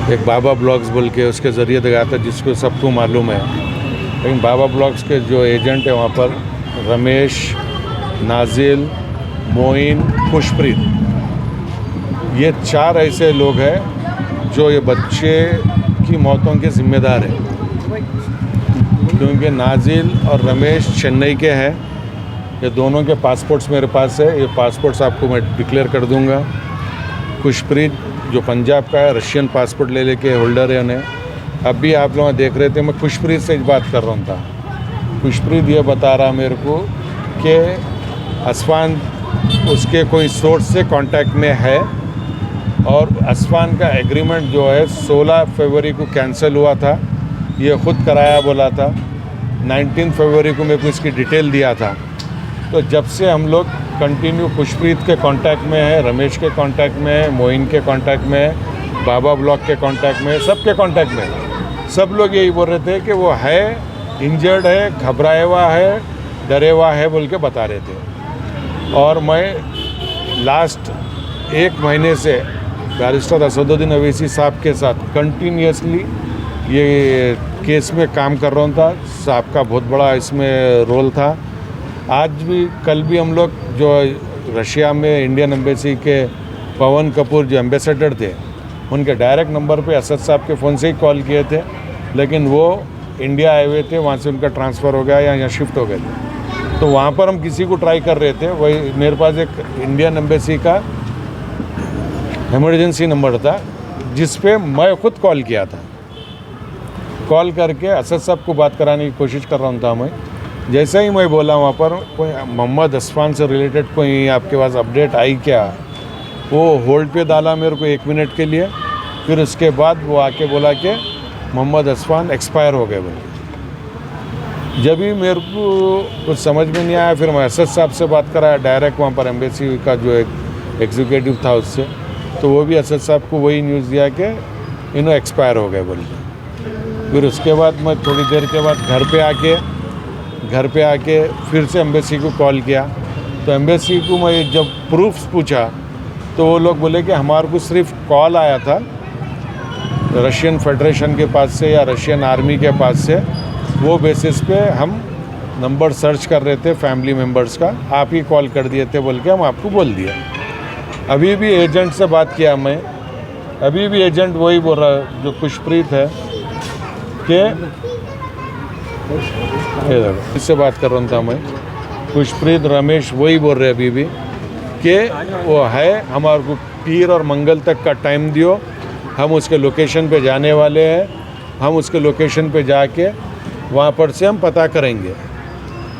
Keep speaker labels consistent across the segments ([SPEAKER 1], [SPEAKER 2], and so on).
[SPEAKER 1] एक बाबा ब्लॉग्स बोल के उसके ज़रिए दिखाया था, जिसको सबको मालूम है। लेकिन बाबा ब्लॉग्स के जो एजेंट है वहाँ पर रमेश, नाजिल, मोइन, खुशप्रीत, ये 4 ऐसे लोग हैं जो ये बच्चे की मौतों के ज़िम्मेदार हैं। क्योंकि नाजिल और रमेश चेन्नई के हैं। ये दोनों के पासपोर्ट्स मेरे पास है, ये पासपोर्ट्स आपको मैं डिक्लेयर कर दूंगा। खुशप्रीत जो पंजाब का है, रशियन पासपोर्ट लेके होल्डर है उन्हें। अभी आप लोग देख रहे थे, मैं खुशप्रीत से बात कर रहा था। खुशप्रीत ये बता रहा मेरे को कि असफान उसके कोई सोर्स से कांटेक्ट में है और असफान का एग्रीमेंट जो है 16 फरवरी को कैंसिल हुआ था, ये ख़ुद कराया बोला था। 19 फरवरी को मेरे को इसकी डिटेल दिया था। तो जब से हम लोग कंटिन्यू खुशप्रीत के कांटेक्ट में है, रमेश के कांटेक्ट में है, मोइन के कांटेक्ट में है, बाबा ब्लॉक के कांटेक्ट में है, सबके कांटेक्ट में है। सब लोग यही बोल रहे थे कि वो है, इंजर्ड है, घबराया हुआ है, डरे हुआ है बोल के बता रहे थे। और मैं लास्ट 1 महीने से बैरिस्टर असदुद्दीन अवैसी साहब के साथ कंटिन्यूसली ये केस में काम कर रहा था। साहब का बहुत बड़ा इसमें रोल था। आज भी कल भी हम लोग जो रशिया में इंडियन एम्बेसी के पवन कपूर जो एम्बेसडर थे, उनके डायरेक्ट नंबर पे असद साहब के फ़ोन से ही कॉल किए थे, लेकिन वो इंडिया आए हुए थे, वहाँ से उनका ट्रांसफ़र हो गया या यहाँ शिफ्ट हो गए थे। तो वहाँ पर हम किसी को ट्राई कर रहे थे। वही मेरे पास एक इंडियन एम्बेसी का इमरजेंसी नंबर था, जिस पे मैं खुद कॉल किया था। कॉल करके असद साहब को बात कराने की कोशिश कर रहा था मैं। जैसे ही मैं बोला वहाँ पर कोई मोहम्मद असफान से रिलेटेड कोई आपके पास अपडेट आई क्या, वो होल्ड पे डाला मेरे को 1 मिनट के लिए। फिर उसके बाद वो आके बोला कि मोहम्मद असफान एक्सपायर हो गए बोले। जब भी मेरे को कुछ समझ में नहीं आया, फिर मैं असद साहब से बात कराया डायरेक्ट, वहाँ पर एम्बेसी का जो एक एग्जीक्यूटिव था उससे। तो वो भी असद साहब को वही न्यूज़ दिया कि इन्हों एक्सपायर हो गए बोल के। फिर उसके बाद मैं थोड़ी देर के बाद घर पे आके फिर से एम्बेसी को कॉल किया। तो एम्बेसी को मैं जब प्रूफ्स पूछा तो वो लोग बोले कि हमारे को सिर्फ कॉल आया था रशियन फेडरेशन के पास से या रशियन आर्मी के पास से, वो बेसिस पे हम नंबर सर्च कर रहे थे फैमिली मेम्बर्स का, आप ही कॉल कर दिए थे बोल के हम आपको बोल दिया। अभी भी एजेंट से बात किया मैं, अभी भी एजेंट वही बोल रहा है जो खुशप्रीत है कि इससे बात कर रहा था मैं। खुशप्रीत, रमेश वही बोल रहे अभी भी कि वो है, हमारे को पीर और मंगल तक का टाइम दियो, हम उसके लोकेशन पे जाने वाले हैं, हम उसके लोकेशन पे जाके वहाँ पर से हम पता करेंगे।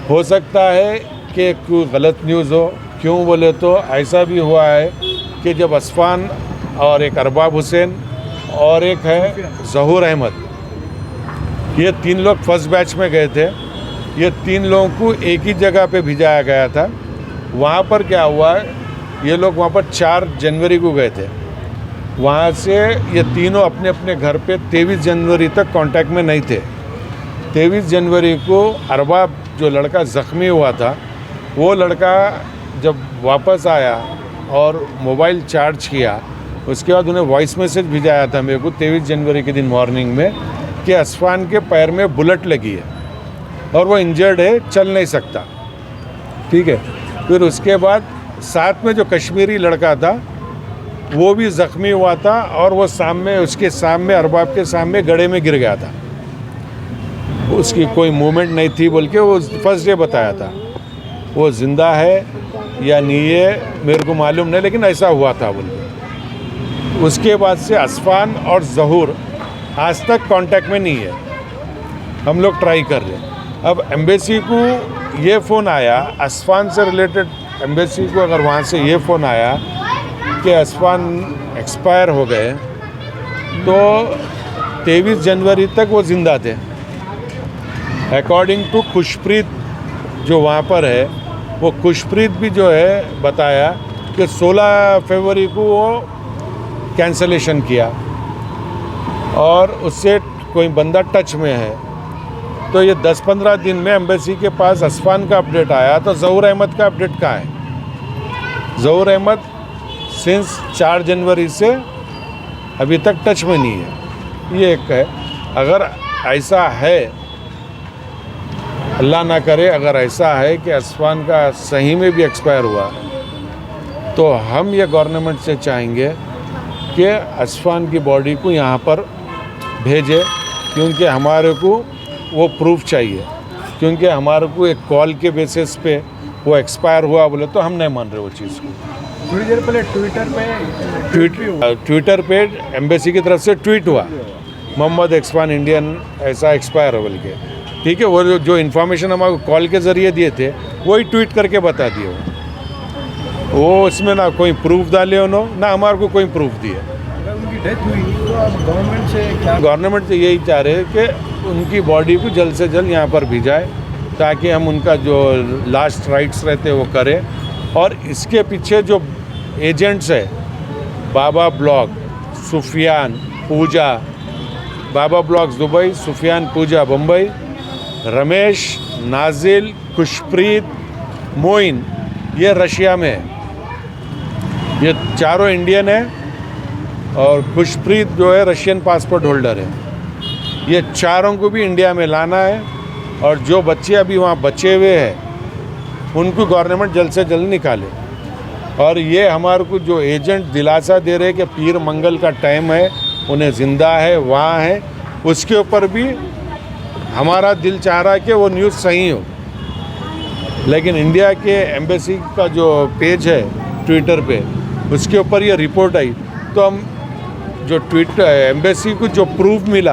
[SPEAKER 1] हो सकता है कि कोई गलत न्यूज़ हो। क्यों बोले तो ऐसा भी हुआ है कि जब असफान और एक अरबाब हुसैन और एक है ज़हूर अहमद, ये 3 लोग फर्स्ट बैच में गए थे। ये 3 लोगों को एक ही जगह पे भिजाया गया था। वहाँ पर क्या हुआ, ये लोग वहाँ पर 4 जनवरी को गए थे। वहाँ से ये तीनों अपने अपने घर पे 23 जनवरी तक कांटेक्ट में नहीं थे। 23 जनवरी को अरबाब जो लड़का ज़ख्मी हुआ था, वो लड़का जब वापस आया और मोबाइल चार्ज किया, उसके बाद उन्हें वॉइस मैसेज भिजाया था मेरे को 23 जनवरी के दिन मॉर्निंग में कि असफान के पैर में बुलेट लगी है और वो इंजर्ड है, चल नहीं सकता। ठीक है। फिर उसके बाद साथ में जो कश्मीरी लड़का था वो भी ज़ख्मी हुआ था और वो उसके सामने अरबाब के सामने गड्ढे में गिर गया था। उसकी कोई मूवमेंट नहीं थी बोल के वो फर्स्ट डे बताया था। वो ज़िंदा है या नहीं है मेरे को मालूम नहीं, लेकिन ऐसा हुआ था बोल के। उसके बाद से असफान और ज़हूर आज तक कांटेक्ट में नहीं है। हम लोग ट्राई कर रहे हैं। अब एम्बेसी को ये फ़ोन आया, असफान से रिलेटेड एम्बेसी को अगर वहाँ से ये फ़ोन आया कि असफान एक्सपायर हो गए, तो 23 जनवरी तक वो ज़िंदा थे। अकॉर्डिंग टू खुशप्रीत जो वहाँ पर है, वो खुशप्रीत भी जो है बताया कि 16 फरवरी को वो कैंसलेशन किया और उससे कोई बंदा टच में है। तो ये 10-15 दिन में एम्बेसी के पास असफान का अपडेट आया, तो ज़हूर अहमद का अपडेट कहाँ है? ज़हूर अहमद सिंस 4 जनवरी से अभी तक टच में नहीं है। ये एक है। अगर ऐसा है, अल्लाह ना करे, अगर ऐसा है कि असफान का सही में भी एक्सपायर हुआ, तो हम ये गवर्नमेंट से चाहेंगे कि असफान की बॉडी को यहाँ पर भेजे, क्योंकि हमारे को वो प्रूफ चाहिए। क्योंकि हमारे को एक कॉल के बेसिस पे वो एक्सपायर हुआ बोले तो हम नहीं मान रहे वो चीज़ को।
[SPEAKER 2] थोड़ी देर पहले
[SPEAKER 1] ट्विटर पे एम्बेसी की तरफ से ट्वीट हुआ, मोहम्मद एक्सफान इंडियन ऐसा एक्सपायर हो बोल के। ठीक है, वो जो इन्फॉर्मेशन हमारे कॉल के ज़रिए दिए थे वही ट्वीट करके बता दिए। वो इसमें ना कोई प्रूफ डाले उन्होंने, ना हमारे को कोई प्रूफ दिए।
[SPEAKER 2] अगर उनकी डेथ हुई तो आप गवर्नमेंट से क्या?
[SPEAKER 1] गवर्नमेंट से यही चाह रहे हैं कि उनकी बॉडी को जल्द से जल्द यहाँ पर भिजाए, ताकि हम उनका जो लास्ट राइट्स रहते हैं वो करें। और इसके पीछे जो एजेंट्स है, बाबा ब्लॉक, सुफियान पूजा, बाबा ब्लॉक्स दुबई, सुफियान पूजा बम्बई, रमेश, नाजिल, खुशप्रीत, मोइन, ये रशिया में है। ये चारों इंडियन है और खुशप्रीत जो है रशियन पासपोर्ट होल्डर है। ये चारों को भी इंडिया में लाना है, और जो बच्चे अभी वहाँ बचे हुए हैं उनको गवर्नमेंट जल्द से जल्द निकाले। और ये हमारे को जो एजेंट दिलासा दे रहे हैं कि पीर मंगल का टाइम है, उन्हें ज़िंदा है, वहाँ है, उसके ऊपर भी हमारा दिल चाह रहा है कि वो न्यूज़ सही हो। लेकिन इंडिया के एम्बेसी का जो पेज है ट्विटर पे, उसके ऊपर ये रिपोर्ट आई, तो हम जो ट्वीट एम्बेसी को जो प्रूफ मिला